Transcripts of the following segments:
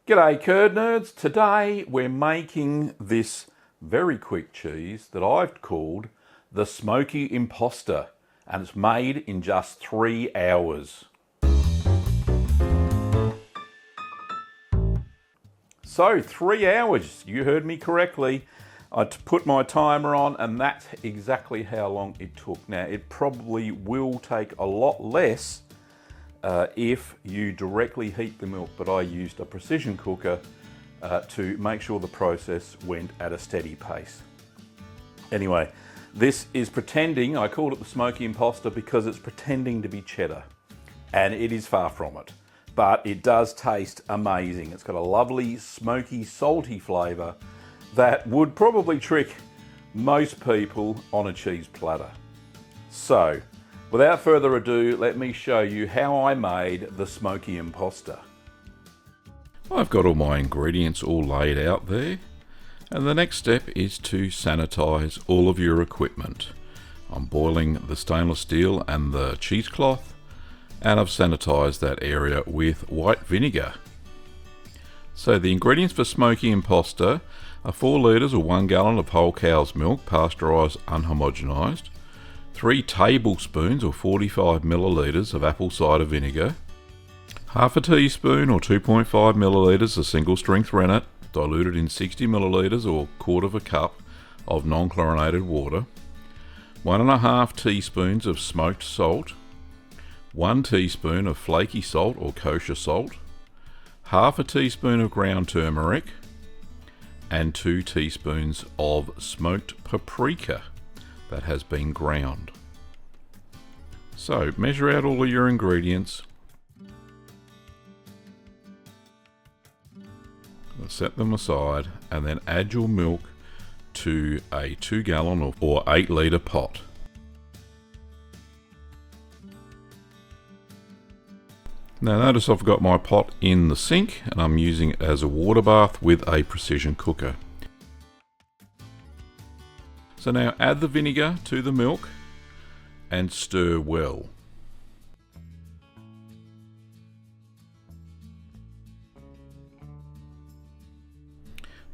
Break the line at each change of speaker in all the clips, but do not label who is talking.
G'day curd nerds. Today we're making this very quick cheese that I've called the Smokey Imposter, and it's made in just 3 hours. So 3 hours, you heard me correctly. I put my timer on and that's exactly how long it took. Now it probably will take a lot less if you directly heat the milk, but I used a precision cooker to make sure the process went at a steady pace. Anyway, this is pretending, I called it the Smokey Imposter because it's pretending to be cheddar, and it is far from it. But it does taste amazing. It's got a lovely smoky, salty flavour that would probably trick most people on a cheese platter. So, without further ado, let me show you how I made the Smokey Imposter. I've got all my ingredients all laid out there, and the next step is to sanitize all of your equipment. I'm boiling the stainless steel and the cheesecloth, and I've sanitized that area with white vinegar. So the ingredients for Smokey Imposter are 4 litres or 1 gallon of whole cow's milk, pasteurised, unhomogenized, 3 tablespoons or 45 millilitres of apple cider vinegar, half a teaspoon or 2.5 millilitres of single strength rennet, diluted in 60 millilitres or quarter of a cup of non-chlorinated water, 1.5 teaspoons of smoked salt, 1 teaspoon of flaky salt or kosher salt, half a teaspoon of ground turmeric, and 2 teaspoons of smoked paprika that has been ground. So measure out all of your ingredients, set them aside, and then add your milk to a 2 gallon or 8 litre pot. Now notice I've got my pot in the sink and I'm using it as a water bath with a precision cooker. So now add the vinegar to the milk and stir well.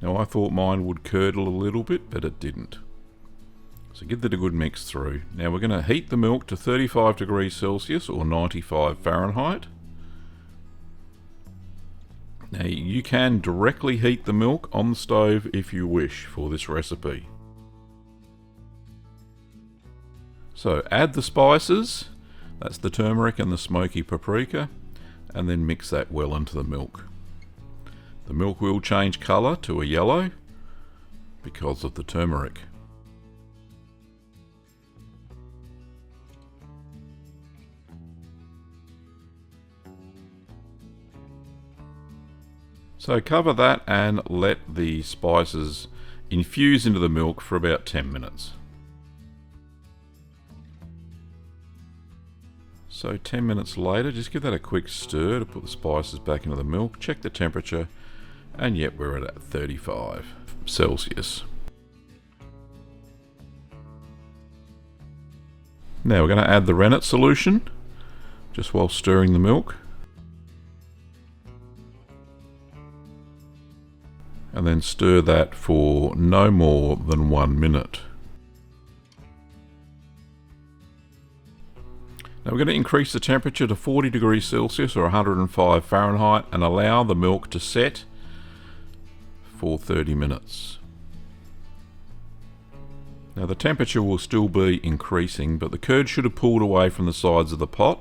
Now I thought mine would curdle a little bit, but it didn't. So give that a good mix through. Now we're going to heat the milk to 35 degrees Celsius or 95 Fahrenheit. Now you can directly heat the milk on the stove if you wish for this recipe. So add the spices, that's the turmeric and the smoky paprika, and then mix that well into the milk. The milk will change colour to a yellow because of the turmeric. So cover that and let the spices infuse into the milk for about 10 minutes. So 10 minutes later, just give that a quick stir to put the spices back into the milk, check the temperature, and yep, we're at 35 Celsius. Now we're going to add the rennet solution, just while stirring the milk. And then stir that for no more than 1 minute. Now we're going to increase the temperature to 40 degrees Celsius or 105 Fahrenheit and allow the milk to set for 30 minutes. Now the temperature will still be increasing, but the curd should have pulled away from the sides of the pot.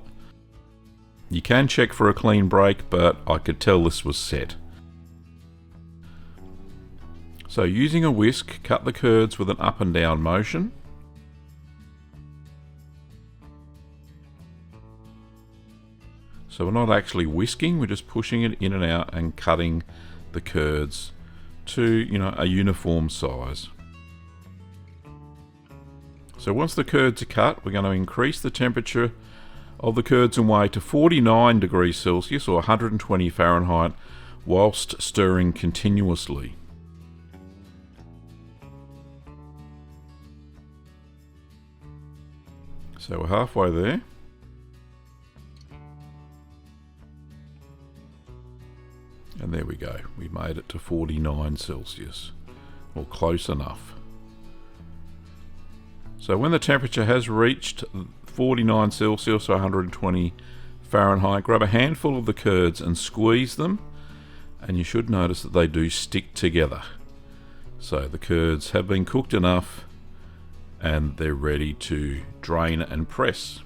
You can check for a clean break, but I could tell this was set. So using a whisk, cut the curds with an up and down motion. So we're not actually whisking, we're just pushing it in and out and cutting the curds to, a uniform size. So once the curds are cut, we're going to increase the temperature of the curds and whey to 49 degrees Celsius or 120 Fahrenheit whilst stirring continuously. So we're halfway there. And there we go, we made it to 49 Celsius, or close enough. So when the temperature has reached 49 Celsius or 120 Fahrenheit, grab a handful of the curds and squeeze them, and you should notice that they do stick together. So the curds have been cooked enough and they're ready to drain and press.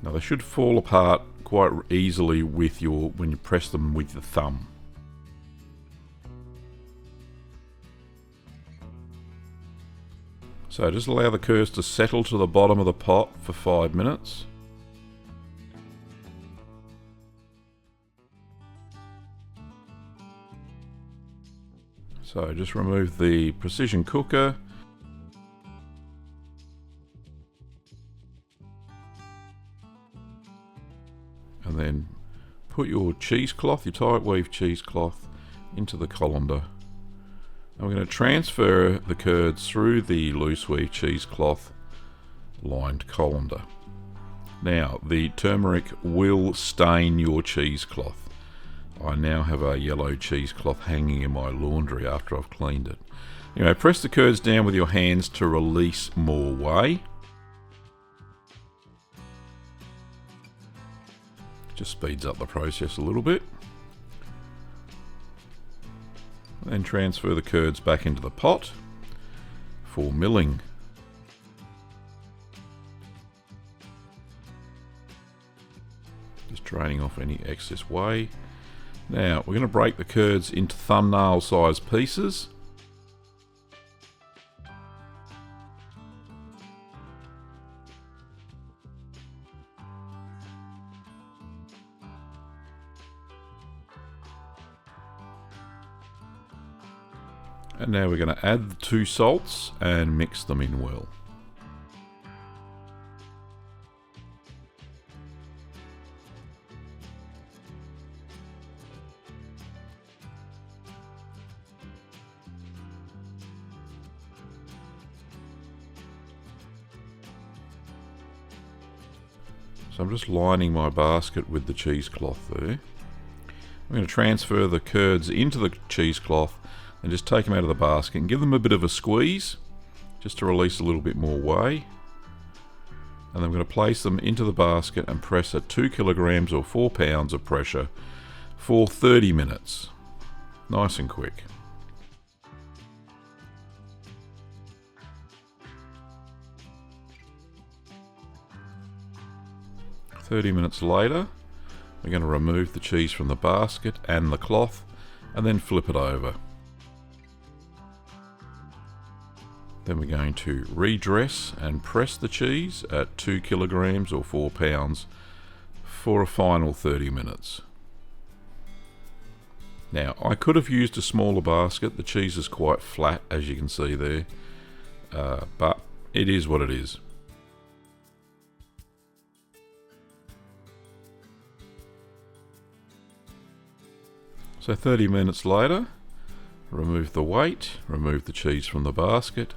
Now they should fall apart quite easily with when you press them with the thumb. So just allow the curds to settle to the bottom of the pot for 5 minutes. So just remove the precision cooker. And then put your cheesecloth, your tight weave cheesecloth, into the colander. And we're going to transfer the curds through the loose weave cheesecloth lined colander. Now, the turmeric will stain your cheesecloth. I now have a yellow cheesecloth hanging in my laundry after I've cleaned it. Anyway, press the curds down with your hands to release more whey. Just speeds up the process a little bit. Then transfer the curds back into the pot for milling. Just draining off any excess whey. Now we're going to break the curds into thumbnail size pieces. And now we're going to add the 2 salts and mix them in well. So I'm just lining my basket with the cheesecloth there. I'm going to transfer the curds into the cheesecloth and just take them out of the basket and give them a bit of a squeeze just to release a little bit more whey. And then I'm going to place them into the basket and press at 2 kilograms or 4 pounds of pressure for 30 minutes. Nice and quick. "30 minutes later, we're going to remove the cheese from the basket and the cloth and then flip it over. Then we're going to redress and press the cheese at 2 kilograms or 4 pounds for a final 30 minutes. Now, I could have used a smaller basket. The cheese is quite flat, as you can see there, but it is what it is. So 30 minutes later, remove the weight, remove the cheese from the basket.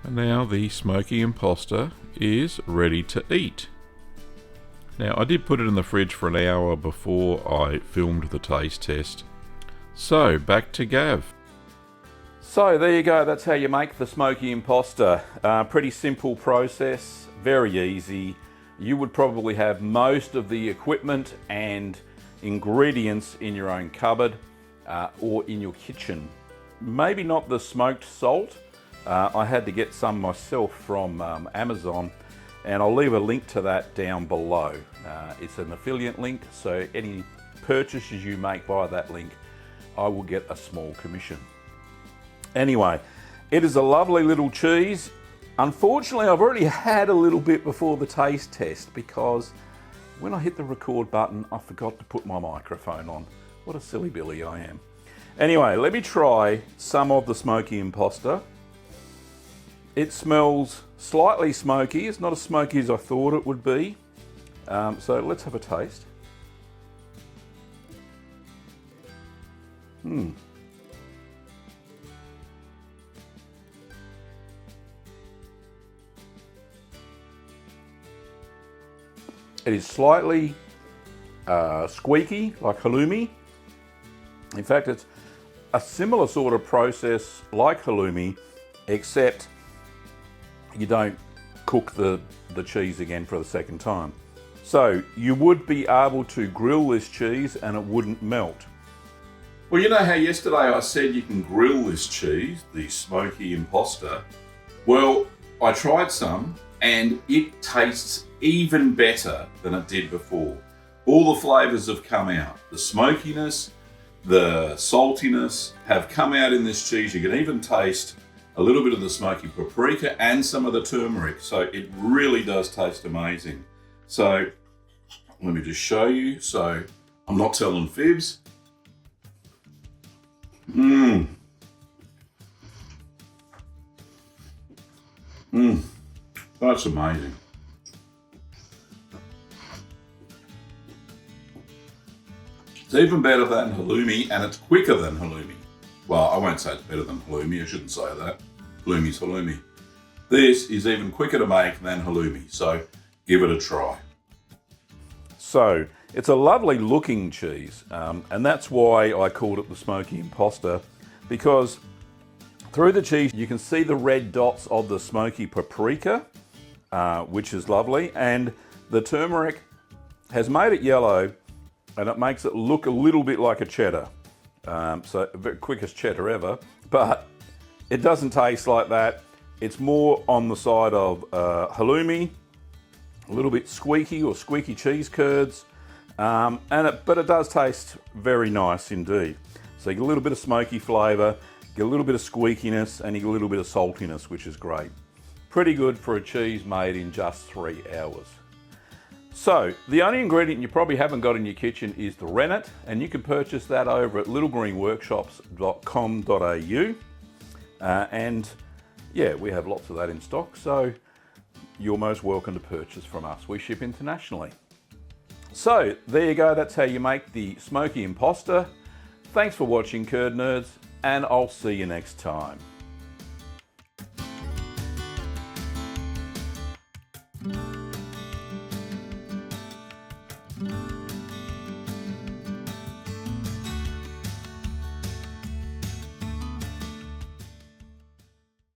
And now the Smokey Imposter is ready to eat. Now I did put it in the fridge for an hour before I filmed the taste test. So back to Gav. So there you go, that's how you make the Smokey Imposter. Pretty simple process, very easy. You would probably have most of the equipment and ingredients in your own cupboard or in your kitchen. Maybe not the smoked salt. I had to get some myself from Amazon, and I'll leave a link to that down below. It's an affiliate link, so any purchases you make via that link, I will get a small commission. Anyway, it is a lovely little cheese. Unfortunately, I've already had a little bit before the taste test because when I hit the record button, I forgot to put my microphone on. What a silly Billy I am. Anyway, let me try some of the Smokey Imposter. It smells slightly smoky. It's not as smoky as I thought it would be. So let's have a taste. It is slightly squeaky, like halloumi. In fact, it's a similar sort of process like halloumi, except you don't cook the cheese again for the second time. So you would be able to grill this cheese and it wouldn't melt. Well, you know how yesterday I said you can grill this cheese, the Smokey Imposter? Well, I tried some and it tastes even better than it did before. All the flavours have come out. The smokiness, the saltiness have come out in this cheese. You can even taste a little bit of the smoky paprika and some of the turmeric. So it really does taste amazing. So let me just show you. So I'm not telling fibs. That's amazing. It's even better than halloumi, and it's quicker than halloumi. Well, I won't say it's better than halloumi, I shouldn't say that. Halloumi's halloumi. This is even quicker to make than halloumi, so give it a try. So, it's a lovely looking cheese, and that's why I called it the Smokey Imposter, because through the cheese you can see the red dots of the smoky paprika, which is lovely, and the turmeric has made it yellow and it makes it look a little bit like a cheddar. So the quickest cheddar ever, but it doesn't taste like that. It's more on the side of halloumi, a little bit squeaky or squeaky cheese curds, but it does taste very nice indeed. So you get a little bit of smoky flavour, get a little bit of squeakiness, and you get a little bit of saltiness, which is great. Pretty good for a cheese made in just 3 hours. So, the only ingredient you probably haven't got in your kitchen is the rennet, and you can purchase that over at littlegreenworkshops.com.au. And yeah, we have lots of that in stock, so you're most welcome to purchase from us. We ship internationally. So, there you go, that's how you make the Smokey Imposter. Thanks for watching, Curd Nerds, and I'll see you next time.